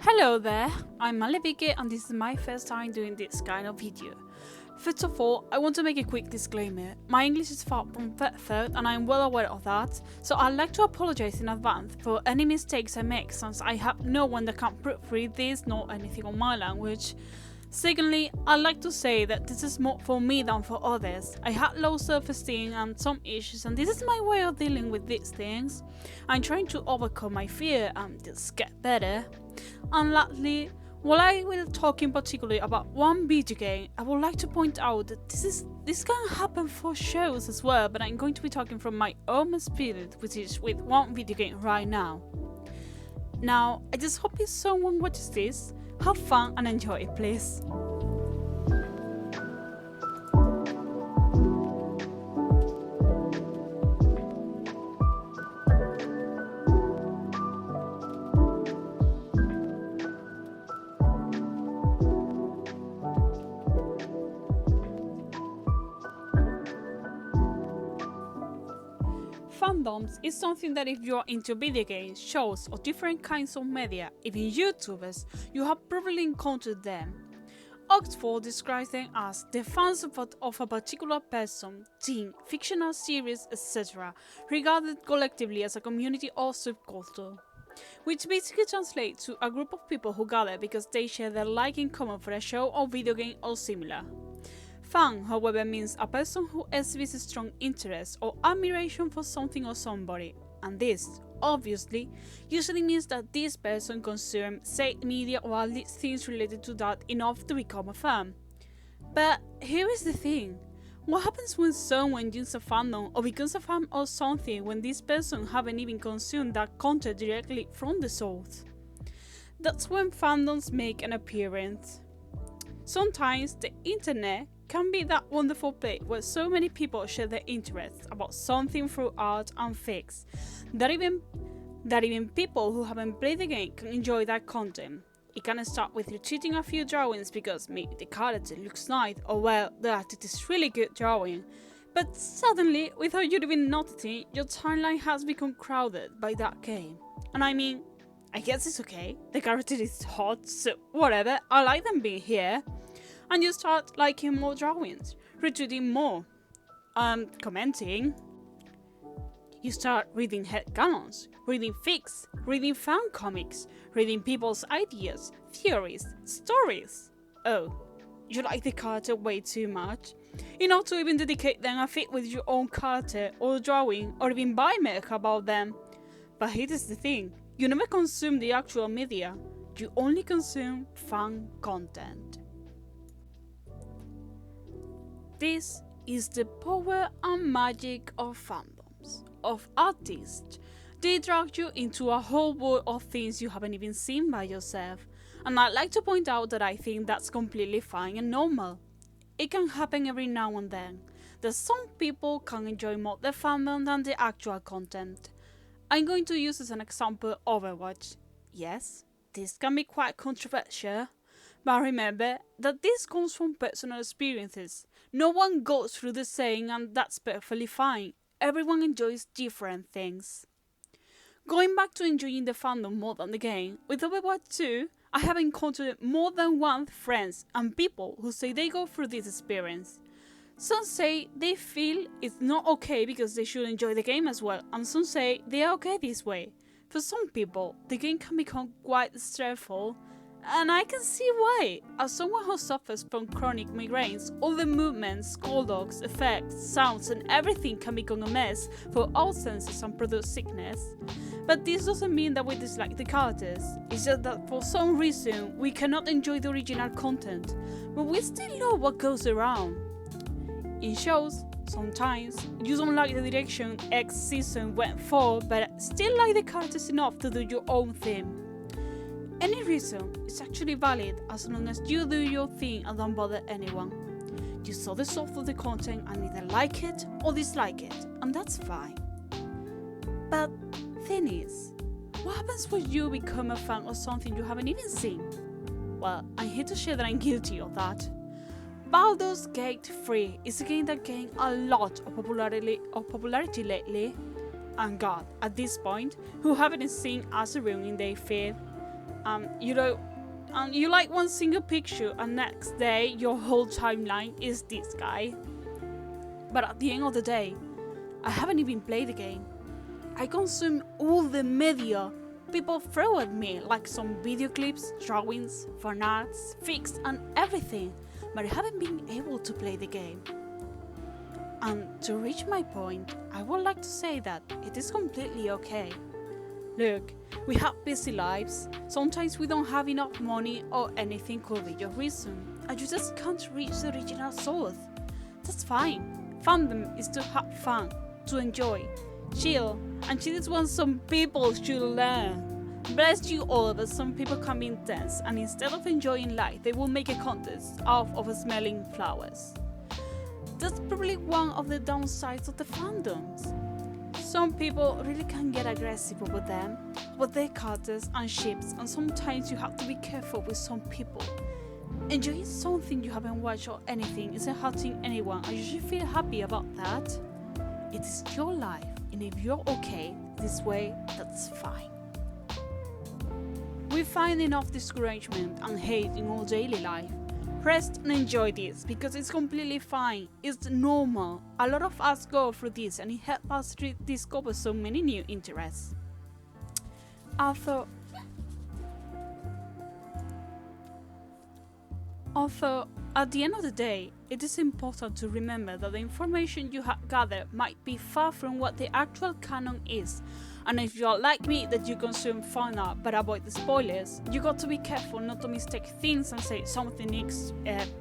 Hello there, I'm Alevicke and this is my first time doing this kind of video. First of all, I want to make a quick disclaimer. My English is far from perfect and I'm well aware of that, so I'd like to apologize in advance for any mistakes I make since I have no one that can proofread this nor anything on my language. Secondly, I'd like to say that this is more for me than for others. I had low self-esteem and some issues and this is my way of dealing with these things. I'm trying to overcome my fear and just get better. And lastly, while I will talk in particular about one video game, I would like to point out that this can happen for shows as well, but I'm going to be talking from my own experience, which is with one video game right now. Now, I just hope if someone watches this, have fun and enjoy it, please. Fandoms is something that if you're into video games, shows or different kinds of media, even YouTubers, you have probably encountered them. Oxford describes them as the fans of a particular person, team, fictional series, etc., regarded collectively as a community or subculture, which basically translates to a group of people who gather because they share their like in common for a show or video game or similar. Fan, however, means a person who exhibits strong interest or admiration for something or somebody, and this, obviously, usually means that this person consumes said media or at least things related to that enough to become a fan. But here is the thing, what happens when someone joins a fandom or becomes a fan of something when this person haven't even consumed that content directly from the source? That's when fandoms make an appearance. Sometimes the internet can be that wonderful place where so many people share their interests about something through art and fics, that even people who haven't played the game can enjoy that content. It can start with retweeting a few drawings because maybe the character looks nice or well, the artist is really good drawing. But suddenly, without you even noticing, your timeline has become crowded by that game. And I mean, I guess it's okay, the character is hot, so whatever, I like them being here. And you start liking more drawings, retweeting more, commenting. You start reading headcanons, reading fics, reading fan comics, reading people's ideas, theories, stories. Oh, you like the character way too much? Enough to even dedicate them a fic with your own character or drawing or even buy merch about them. But here is the thing, you never consume the actual media, you only consume fan content. This is the power and magic of fandoms, of artists. They drag you into a whole world of things you haven't even seen by yourself. And I'd like to point out that I think that's completely fine and normal. It can happen every now and then, that some people can enjoy more the fandom than the actual content. I'm going to use as an example Overwatch. Yes, this can be quite controversial. But remember that this comes from personal experiences. No one goes through the same and that's perfectly fine. Everyone enjoys different things. Going back to enjoying the fandom more than the game, with Overwatch 2, I have encountered more than one friends and people who say they go through this experience. Some say they feel it's not okay because they should enjoy the game as well, and some say they are okay this way. For some people, the game can become quite stressful, and I can see why. As someone who suffers from chronic migraines, all the movements, cold effects, sounds and everything can become a mess for all senses and produce sickness. But this doesn't mean that we dislike the characters, it's just that for some reason we cannot enjoy the original content, but we still know what goes around. In shows, sometimes you don't like the direction X season went for, but still like the characters enough to do your own thing. Any reason is actually valid as long as you do your thing and don't bother anyone. You saw the source of the content and either like it or dislike it, and that's fine. But thing is, what happens when you become a fan of something you haven't even seen? Well, I'm here to share that I'm guilty of that. Baldur's Gate 3 is a game that gained a lot of popularity lately, and God, at this point, who haven't seen as ruining their feed. You like one single picture and next day your whole timeline is this guy. But at the end of the day, I haven't even played the game. I consume all the media people throw at me, like some video clips, drawings, fan arts, fics and everything, but I haven't been able to play the game. And to reach my point, I would like to say that it is completely okay. Look, we have busy lives, sometimes we don't have enough money or anything could be your reason, and you just can't reach the original source. That's fine. Fandom is to have fun, to enjoy, chill, and chill is what some people should learn. Bless you all, but some people can be intense, and instead of enjoying life, they will make a contest out of smelling flowers. That's probably one of the downsides of the fandoms. Some people really can get aggressive with them, with their cutters and ships, and sometimes you have to be careful with some people. Enjoying something you haven't watched or anything isn't hurting anyone, and you should feel happy about that. It is your life, and if you're okay this way, that's fine. We find enough discouragement and hate in our daily life. Rest and enjoy this, because it's completely fine, it's normal. A lot of us go through this and it helps us discover so many new interests. Although at the end of the day, it is important to remember that the information you have gathered might be far from what the actual canon is. And if you are like me, that you consume fan art but avoid the spoilers, you got to be careful not to mistake things and say something is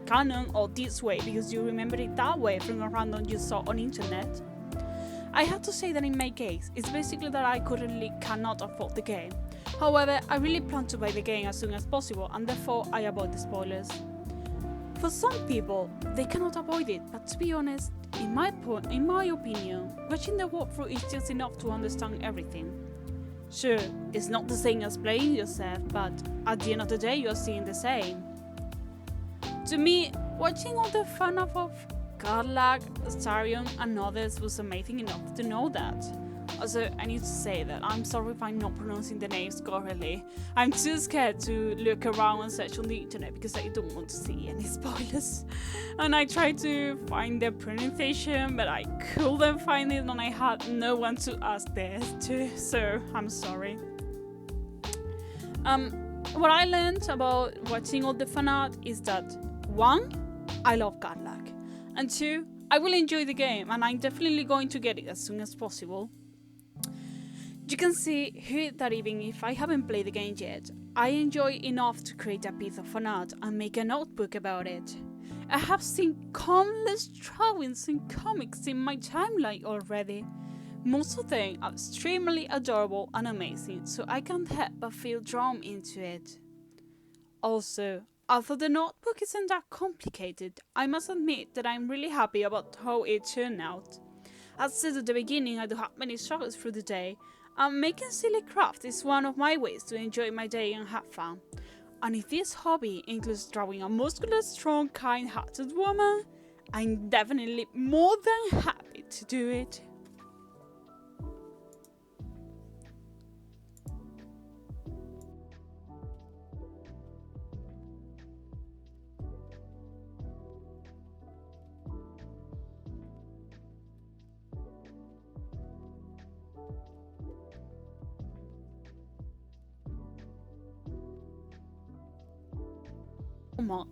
canon or this way because you remember it that way from a random you saw on internet. I have to say that in my case, it's basically that I currently cannot afford the game. However, I really plan to buy the game as soon as possible, and therefore I avoid the spoilers. For some people, they cannot avoid it, but to be honest, in my opinion, watching the walkthrough is just enough to understand everything. Sure, it's not the same as playing yourself, but at the end of the day you are seeing the same. To me, watching all the fan art of Godlag, Starion and others was amazing enough to know that. Also, I need to say that I'm sorry if I'm not pronouncing the names correctly. I'm too scared to look around and search on the internet because I don't want to see any spoilers. And I tried to find the pronunciation, but I couldn't find it and I had no one to ask this to, so I'm sorry. What I learned about watching all the fan art is that 1. I love Godlag, and 2. I will enjoy the game and I'm definitely going to get it as soon as possible. You can see here that even if I haven't played the game yet, I enjoy enough to create a piece of fan art and make a notebook about it. I have seen countless drawings and comics in my timeline already. Most of them are extremely adorable and amazing, so I can't help but feel drawn into it. Also, although the notebook isn't that complicated, I must admit that I'm really happy about how it turned out. As said at the beginning, I do have many struggles through the day, and making silly crafts is one of my ways to enjoy my day and have fun. And if this hobby includes drawing a muscular, strong, kind-hearted woman, I'm definitely more than happy to do it.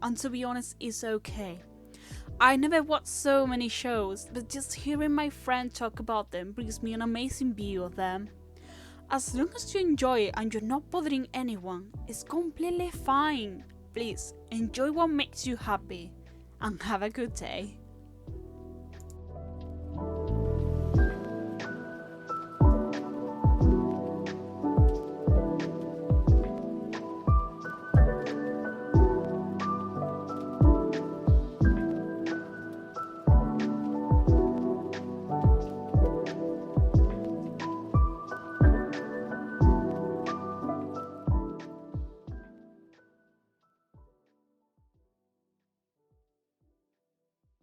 And to be honest, it's okay. I never watched so many shows, but just hearing my friend talk about them brings me an amazing view of them. As long as you enjoy it and you're not bothering anyone, it's completely fine. Please, enjoy what makes you happy, and have a good day.